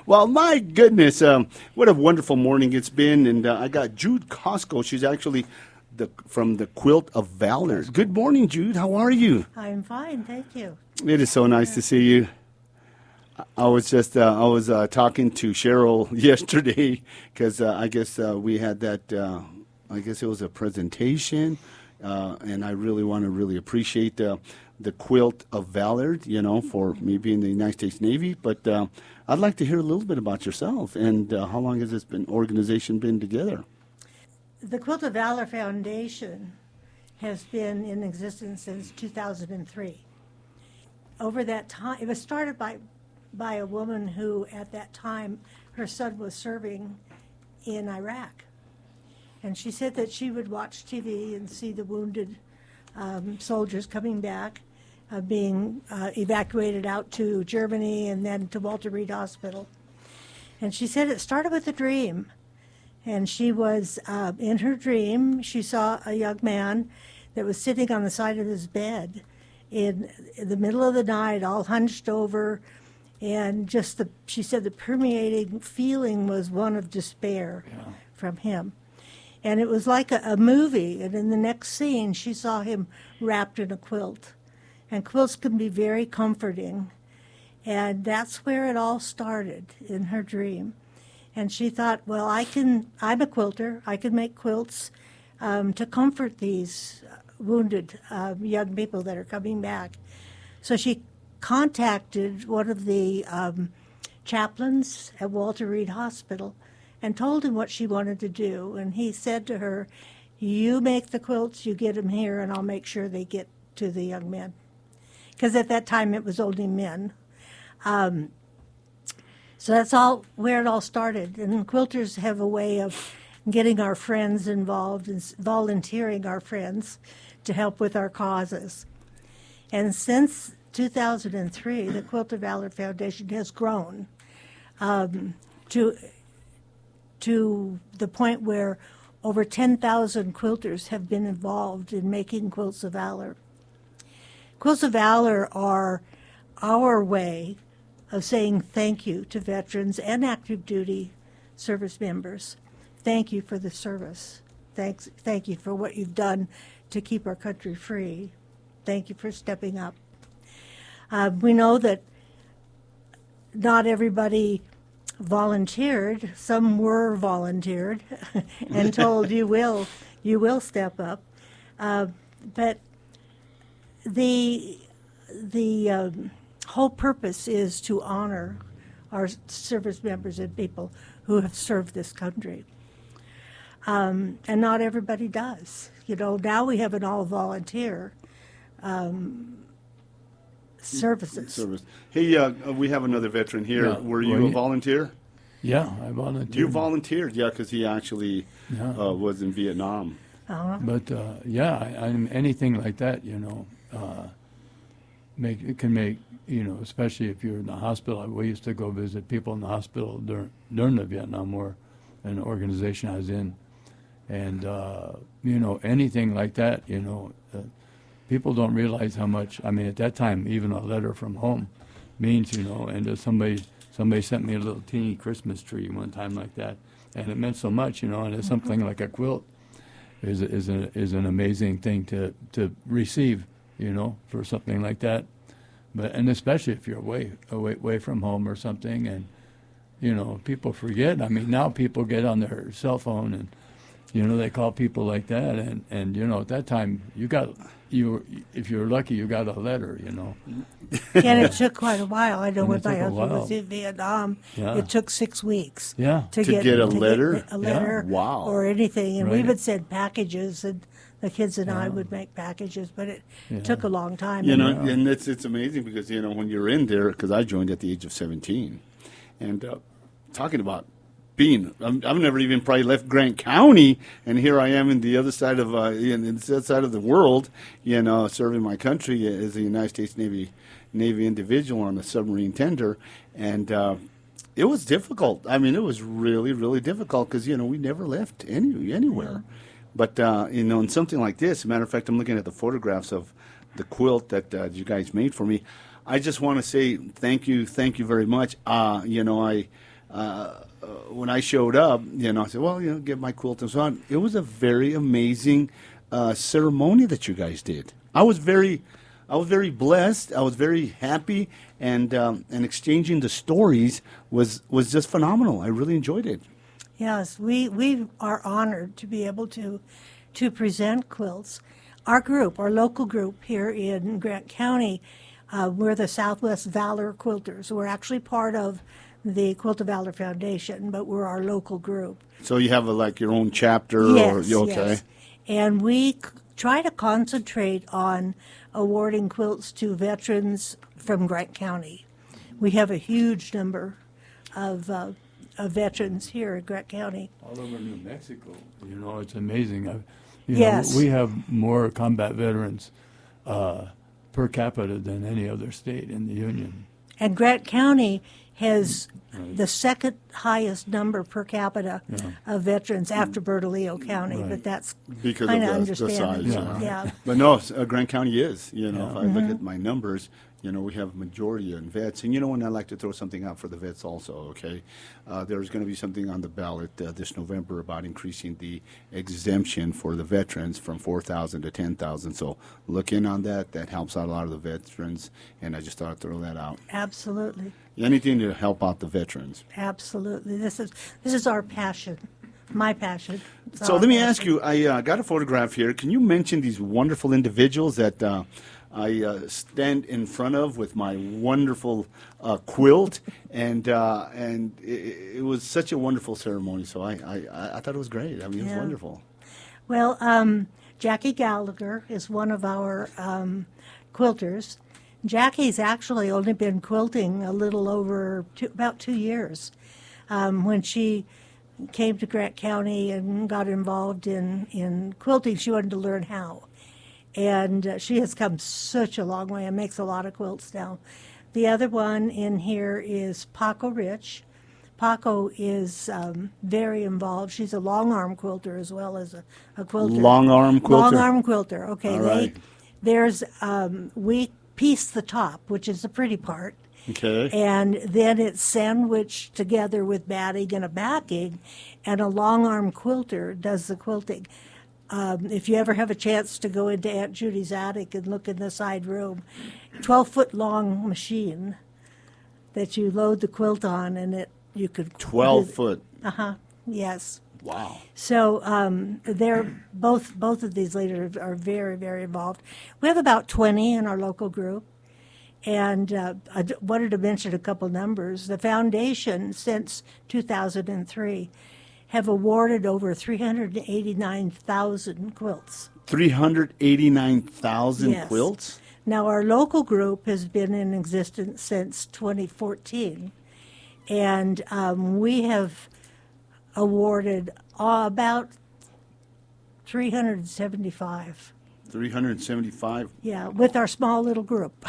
Well, my goodness, what a wonderful morning it's been. And I got Jude Casco. She's actually from the Quilt of Valor. Good morning, Jude. How are you? I'm fine, thank you. It is so nice to see you. I was talking to Cheryl yesterday because I guess we had that, I guess it was a presentation, and I really appreciate the Quilt of Valor, for me being in the United States Navy. But I'd like to hear a little bit about yourself and how long has this organization been together? The Quilt of Valor Foundation has been in existence since 2003. Over that time, it was started by a woman who, at that time, her son was serving in Iraq. And she said that she would watch TV and see the wounded soldiers coming back, being evacuated out to Germany and then to Walter Reed Hospital. And she said it started with a dream. And she was, in her dream, she saw a young man that was sitting on the side of his bed in the middle of the night, all hunched over, and she said the permeating feeling was one of despair from him. And it was like a movie, and in the next scene, she saw him wrapped in a quilt. And quilts can be very comforting, and that's where it all started, in her dream. And she thought, well, I'm a quilter, I can make quilts to comfort these wounded young people that are coming back. So she contacted one of the chaplains at Walter Reed Hospital and told him what she wanted to do. And he said to her, you make the quilts, you get them here, and I'll make sure they get to the young men. Because at that time it was only men. So that's all where it all started. And quilters have a way of getting our friends involved and volunteering our friends to help with our causes. And since 2003, the Quilt of Valor Foundation has grown to the point where over 10,000 quilters have been involved in making Quilts of Valor. Quilts of Valor are our way of saying thank you to veterans and active duty service members. Thank you for the service. Thank you for what you've done to keep our country free. Thank you for stepping up. We know that not everybody volunteered. Some were volunteered and told you will step up. But the whole purpose is to honor our service members and people who have served this country. And not everybody does. Now we have an all-volunteer services. Hey, we have another veteran here. Yeah. Were you a volunteer? Yeah, I volunteered. You volunteered, because he actually was in Vietnam. But anything like that, can make, especially if you're in the hospital. We used to go visit people in the hospital during the Vietnam War, an organization I was in, and anything like that, people don't realize how much. I mean, at that time, even a letter from home means, and somebody sent me a little teeny Christmas tree one time like that, and it meant so much, and it's something like a quilt is an amazing thing to receive, for something like that. And especially if you're away from home or something, and people forget. I mean, now people get on their cell phone and they call people like that, and at that time if you were lucky, you got a letter, And it took quite a while. I know when my husband was in Vietnam, it took 6 weeks to get a letter, Wow. or anything. And we would send packages, and the kids and I would make packages, but it took a long time. And it's amazing because, when you're in there, because I joined at the age of 17, and talking about I've never even probably left Grant County, and here I am in the other side of in the other side of the world, serving my country as a United States Navy individual on a submarine tender, and it was difficult. I mean, it was really, really difficult because we never left anywhere. But in something like this, as a matter of fact, I'm looking at the photographs of the quilt that you guys made for me. I just want to say thank you very much. when I showed up, I said, well, get my quilt and so on. It was a very amazing ceremony that you guys did. I was very blessed. I was very happy, and exchanging the stories was just phenomenal. I really enjoyed it. Yes, we are honored to be able to present quilts. Our group, our local group here in Grant County, we're the Southwest Valor Quilters. We're actually part of the Quilt of Valor Foundation, but we're our local group. So you have like your own chapter, Yes, or okay? yes. And we try to concentrate on awarding quilts to veterans from Grant County. We have a huge number of veterans here in Grant County. All over New Mexico, it's amazing. Yes. We have more combat veterans per capita than any other state in the Union. And Grant County has the second highest number per capita of veterans after Bernalillo County, Right. but that's Because kind of of the understandable. size. Yeah. But no, Grant County is. If I look at my numbers, we have majority in vets. And and I like to throw something out for the vets also, okay? There's going to be something on the ballot this November about increasing the exemption for the veterans from $4,000 to $10,000. So look in on that. That helps out a lot of the veterans. And I just thought I'd throw that out. Absolutely. Anything to help out the veterans. Absolutely. This is our passion, my passion. It's So our let me passion. ask you, I got a photograph here. Can you mention these wonderful individuals that I stand in front of with my wonderful quilt? And it was such a wonderful ceremony. So I thought it was great. I mean, it was Yeah. wonderful. Well, Jackie Gallagher is one of our quilters. Jackie's actually only been quilting a little over about 2 years. When she came to Grant County and got involved in quilting, she wanted to learn how. And she has come such a long way and makes a lot of quilts now. The other one in here is Paco Rich. Paco is very involved. She's a long arm quilter as well as a quilter. Long arm quilter? Long arm quilter. Okay. All right. There's we piece the top, which is the pretty part. Okay. And then it's sandwiched together with batting and a backing, and a long arm quilter does the quilting. If you ever have a chance to go into Aunt Judy's attic and look in the side room, 12-foot long machine that you load the quilt on, and you could 12 foot. Yes. Wow. So they're both of these leaders are very, very involved. We have about 20 in our local group, and I wanted to mention a couple numbers. The foundation since 2003 have awarded over 389,000 quilts. 389,000 Yes. quilts? Now, our local group has been in existence since 2014, and we have awarded about 375. 375. Yeah, with our small little group.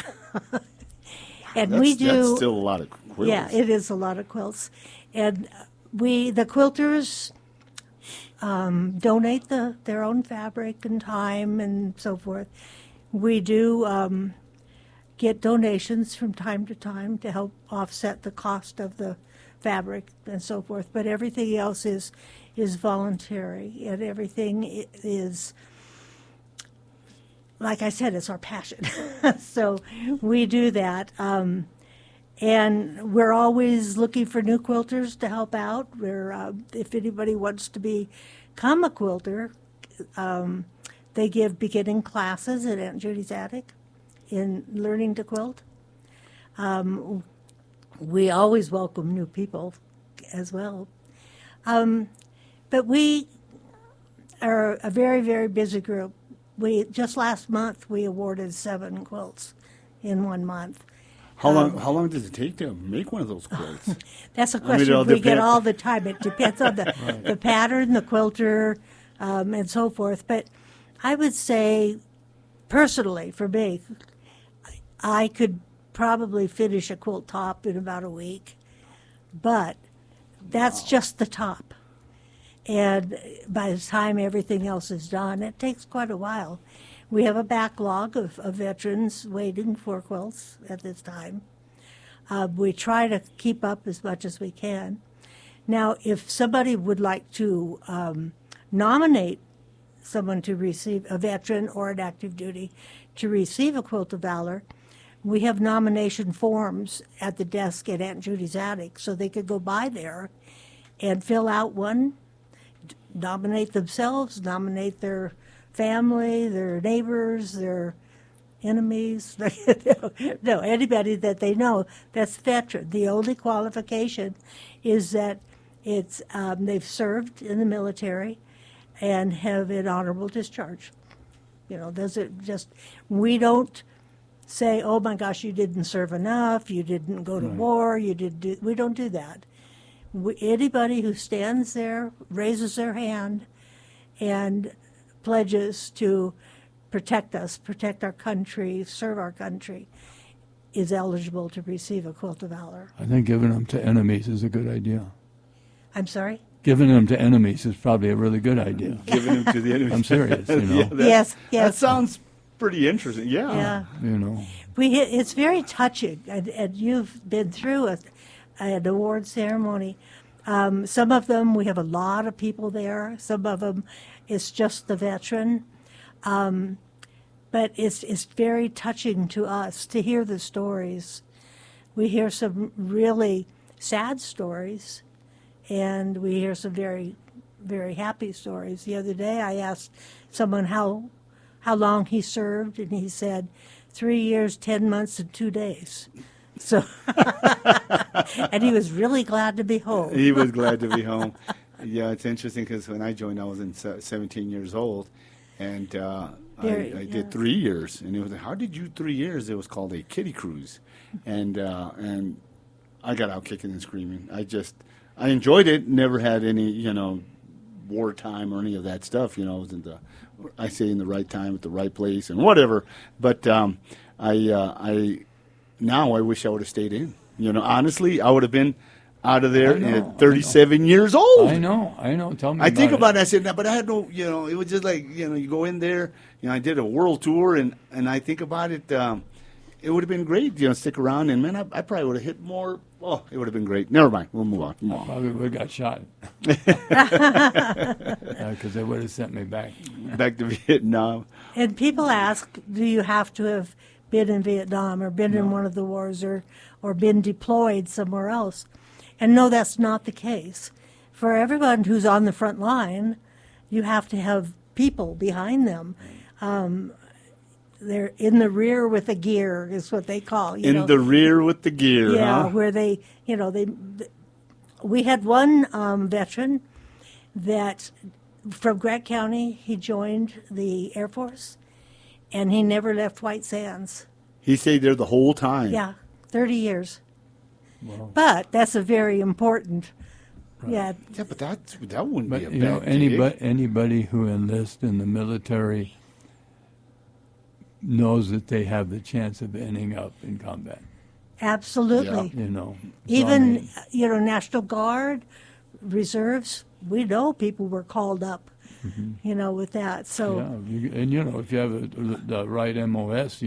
And That's, we do. that's still a lot of quilts. Yeah, it is a lot of quilts. And the quilters donate their own fabric and time and so forth. We do get donations from time to time to help offset the cost of the fabric and so forth. But everything else is voluntary, and everything is, like I said, it's our passion. So we do that. And we're always looking for new quilters to help out. If anybody wants to become a quilter, they give beginning classes at Aunt Judy's Attic in learning to quilt. We always welcome new people as well. But we are a very, very busy group. Just last month, we awarded 7 quilts in 1 month. How long does it take to make one of those quilts? That's a I mean, question it'll we get depend- all the time. It depends on the pattern, the quilter, and so forth. But I would say, personally, for me, I could probably finish a quilt top in about a week. But that's just the top. And by the time everything else is done, it takes quite a while. We have a backlog of veterans waiting for quilts at this time. We try to keep up as much as we can. Now, if somebody would like to nominate someone to receive, a veteran or an active duty, to receive a Quilt of Valor, we have nomination forms at the desk at Aunt Judy's Attic, so they could go by there and fill out one, nominate themselves, nominate their family, their neighbors, their enemies, no, anybody that they know that's a veteran. The only qualification is that it's they've served in the military and have an honorable discharge. You know, does it just, we don't say, oh my gosh, you didn't serve enough, you didn't go to war, you didn't do, we don't do that. Anybody who stands there, raises their hand, and pledges to protect us, protect our country, serve our country, is eligible to receive a Quilt of Valor. I think giving them to enemies is a good idea. I'm sorry? Giving them to enemies is probably a really good idea. Giving them to the enemy. I'm serious, you know. Yes, yes. That sounds pretty interesting. Yeah. Yeah. You know. It's very touching, and you've been through an award ceremony. Some of them, we have a lot of people there. Some of them, it's just the veteran. But it's very touching to us to hear the stories. We hear some really sad stories, and we hear some very, very happy stories. The other day, I asked someone how long he served, and he said 3 years, 10 months, and 2 days. So, and he was really glad to be home. He was glad to be home. Yeah, it's interesting because when I joined, I was 17 years old, and I did 3 years. And it was, how did you 3 years? It was called a kiddie cruise, and I got out kicking and screaming. I enjoyed it. Never had any, wartime or any of that stuff. I was in the right time at the right place and whatever. But now I wish I would have stayed in. Honestly, I would have been out of there at 37 years old. I know. Tell me I think about it. it. I said, no, but I had no, it was just like, you go in there. I did a world tour, and I think about it. It would have been great, stick around. And, man, I probably would have hit more. Oh, it would have been great. Never mind. We'll move on. Probably would have got shot. Because they would have sent me back. Back to Vietnam. And people ask, do you have to have been in Vietnam or been in one of the wars or been deployed somewhere else? And no, that's not the case. For everyone who's on the front line, you have to have people behind them. They're in the rear with the gear is what they call. The rear with the gear, yeah, huh? where we had one veteran that from Grant County, he joined the Air Force, and he never left White Sands. He stayed there the whole time. Yeah, 30 years. Wow. But that's a very important, yeah. Yeah, but that wouldn't But be a bad anybody who enlists in the military knows that they have the chance of ending up in combat. Absolutely. Even, National Guard, reserves, we know people were called up, with that. So, yeah, if you have the right MOS,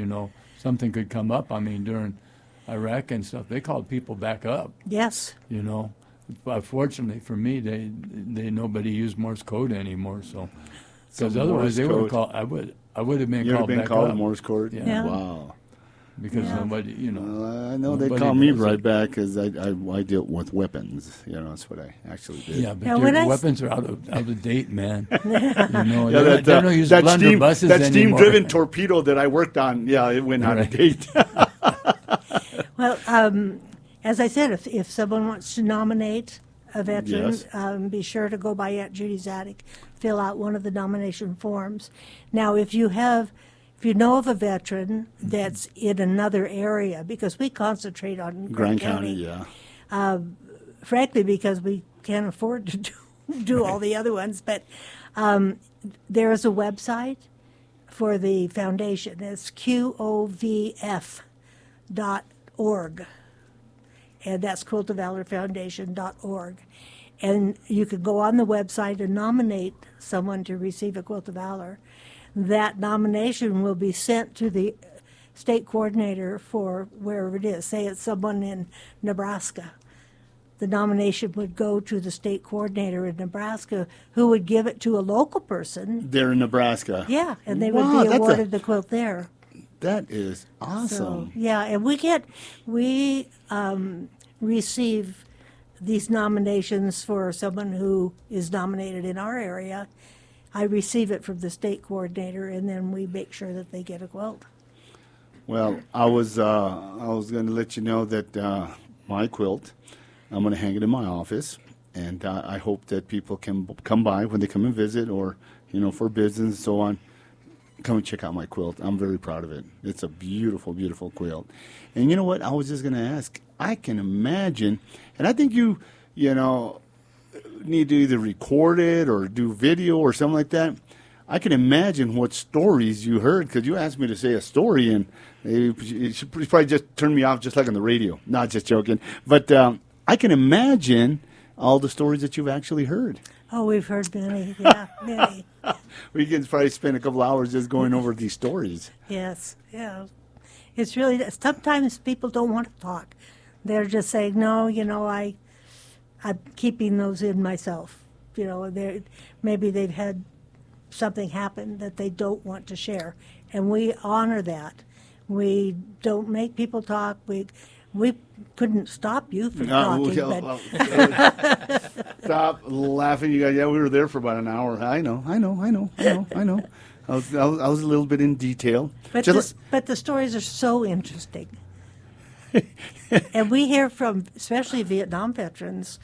something could come up. I mean, during Iraq and stuff, they called people back up. yes. Fortunately for me, they nobody used Morse code anymore. So, because So otherwise they would Morse have called. I would have been You ever called been back called up. Morse code? Yeah. Wow. Because Yeah. nobody, Well, I know they nobody call me does right it. back because I deal with weapons. That's what I actually did. Yeah, but Now, their when I s- weapons are out of date, man. Yeah, they don't use blunderbusses that anymore. steam-driven torpedo that I worked on, it went out of date. Well, as I said, if someone wants to nominate a veteran, Yes. be sure to go by Aunt Judy's Attic, fill out one of the nomination forms. Now, if you know of a veteran that's in another area, because we concentrate on Grand County, yeah. frankly, because we can't afford to do all the other ones, but there is a website for the foundation. It's QOVF.org, and that's quiltofvalorfoundation.org. And you can go on the website and nominate someone to receive a Quilt of Valor. That nomination will be sent to the state coordinator for wherever it is. Say it's someone in Nebraska. the nomination would go to the state coordinator in Nebraska, who would give it to a local person. There in Nebraska. Yeah, and they Wow, would be that's awarded the quilt there. That is So, awesome. yeah, and we receive these nominations for someone who is nominated in our area. I receive it from the state coordinator, and then we make sure that they get a quilt. Well, I was going to let you know that my quilt, I'm going to hang it in my office, and I hope that people can come by when they come and visit, or for business and so on. Come and check out my quilt. I'm very proud of it. It's a beautiful, beautiful quilt. And you know what? I was just going to ask. I can imagine, and I think you need to either record it or do video or something like that. I can imagine what stories you heard, because you asked me to say a story, and you probably just turned me off just like on the radio. Not just joking. But I can imagine all the stories that you've actually heard. Oh, we've heard many, yeah, many. We can probably spend a couple hours just going over these stories. Yes, yeah. It's really, sometimes people don't want to talk. They're just saying, no, I'm keeping those in myself. Maybe they've had something happen that they don't want to share, and we honor that. We don't make people talk. We couldn't stop you from talking, but Stop laughing, you guys. Yeah, we were there for about an hour. I know. I was a little bit in detail. but the stories are so interesting. And we hear from, especially Vietnam veterans,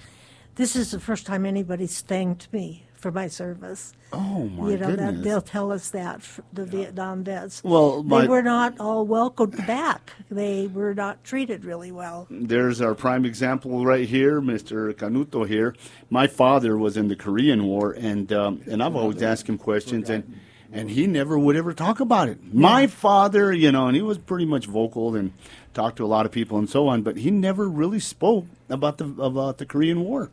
this is the first time anybody's thanked me for my service. Oh my That goodness! they'll tell us that, the Vietnam vets. Well, they were not all welcomed back. They were not treated really well. There's our prime example right here, Mr. Canuto here. My father was in the Korean War, and I've always asked him questions, and he never would ever talk about it. My father, and he was pretty much vocal and talked to a lot of people and so on, but he never really spoke about the Korean War.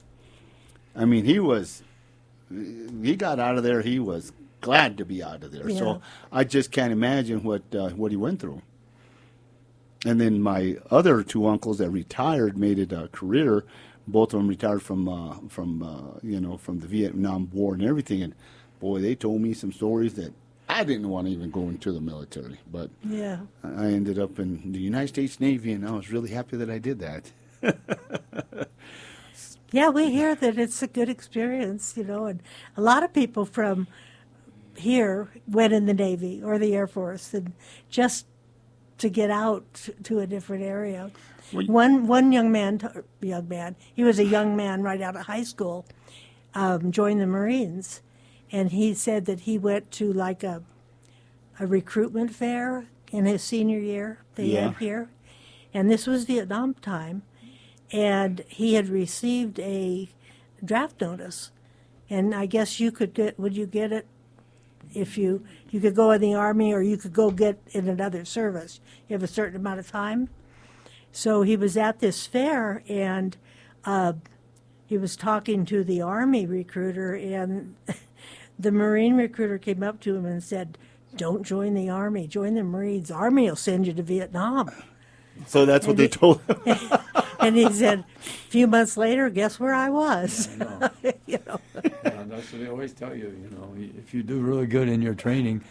I mean, he got out of there. He was glad to be out of there. Yeah. So I just can't imagine what he went through. And then my other two uncles that retired made it a career. Both of them retired from the Vietnam War and everything. And boy, they told me some stories that I didn't want to even go into the military. But Yeah. I ended up in the United States Navy, and I was really happy that I did that. Yeah, we hear that it's a good experience, and a lot of people from here went in the Navy or the Air Force, and just to get out to a different area. Well, One young man, he was a young man right out of high school, joined the Marines, and he said that he went to like a recruitment fair in his senior year they Yeah. had here, and this was Vietnam time. And he had received a draft notice, and I guess would you get it if you could go in the Army, or you could go get in another service. You have a certain amount of time. So he was at this fair, and he was talking to the Army recruiter, and the Marine recruiter came up to him and said, "Don't join the Army, join the Marines. Army will send you to Vietnam." So that's what they told him. And he said, a few months later, guess where I was? Yeah, that's what they always tell you. If you do really good in your training,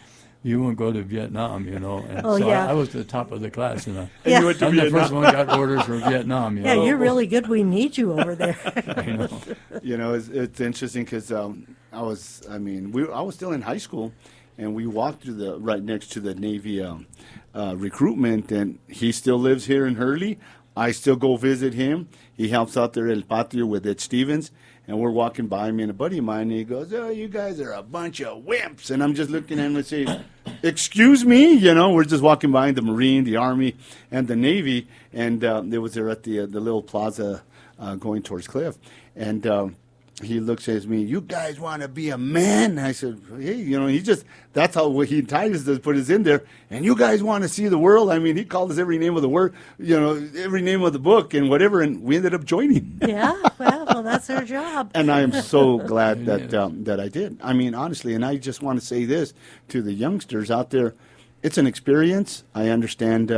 you won't go to Vietnam. And Oh, so yeah. I was the top of the class, and Yeah. You went to I'm the Vietnam. first one got orders for Vietnam. Yeah, you're really good. We need you over there. I know. It's interesting because I was still in high school, and we walked through right next to the Navy recruitment, and he still lives here in Hurley. I still go visit him. He helps out there at El Patio with Ed Stevens, and we're walking by me and a buddy of mine, and he goes, "Oh, you guys are a bunch of wimps." And I'm just looking at him and say, "Excuse me?" We're just walking by the Marine, the Army, and the Navy, and it was there at the little plaza going towards Cliff. And he looks at me, "You guys want to be a man?" I said, "Hey, that's how he Titus does put us in there. And you guys want to see the world?" I mean, he called us every name of the word, every name of the book and whatever, and we ended up joining. Yeah, well, that's our job. And I am so glad that I did. I mean, honestly, and I just want to say this to the youngsters out there: it's an experience. I understand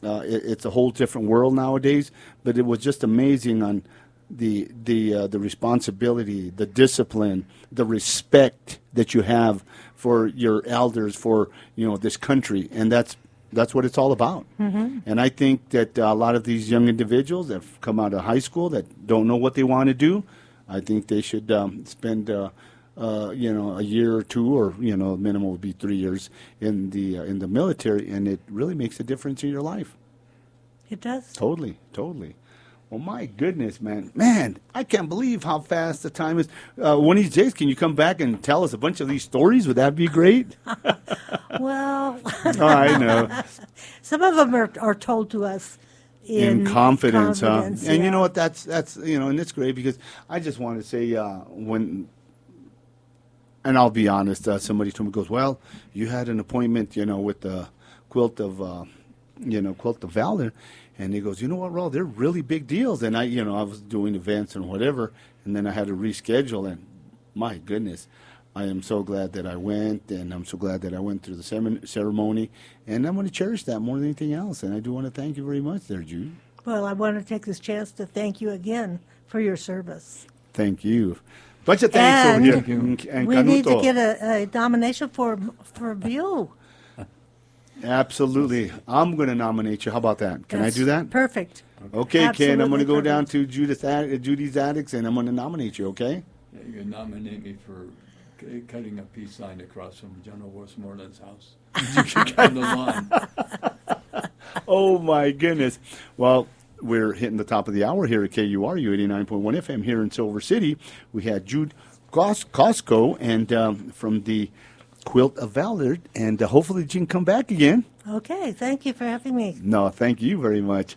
it's a whole different world nowadays, but it was just amazing on the responsibility, the discipline, the respect that you have for your elders, for this country, and that's what it's all about. And I think that a lot of these young individuals that have come out of high school that don't know what they want to do, I think they should spend a year or two, or minimum would be 3 years in the military, and it really makes a difference in your life. It does. Totally, totally. Well, my goodness, man, I can't believe how fast the time is. One of these days, can you come back and tell us a bunch of these stories? Would that be great? Well, Oh, I know. some of them are told to us In confidence, huh? confidence, And you yeah. know what? That's and it's great, because I just want to say and I'll be honest. Somebody told me, goes, well, you had an appointment, with the quilt of Valor. And he goes, you know what, Raul, they're really big deals. And I was doing events and whatever, and then I had to reschedule. And my goodness, I am so glad that I went, and I'm so glad that I went through the ceremony. And I'm going to cherish that more than anything else. And I do want to thank you very much there, Jude. Well, I want to take this chance to thank you again for your service. Thank you. Bunch of thanks over And here. Thank you. And We need to Canuto. get a nomination for View. Absolutely. I'm going to nominate you. How about that? Can I do that? Perfect. Okay, Ken, I'm going to Absolutely go down perfect. to Judy's Attics, and I'm going to nominate you, okay? Yeah, you can nominate me for cutting a peace sign across from General Westmoreland's house. On the lawn. Oh, my goodness. Well, we're hitting the top of the hour here at KURU 89.1 FM here in Silver City. We had Jude Casco and from the Quilt of Valor, and hopefully you can come back again. Okay, thank you for having me. No, thank you very much.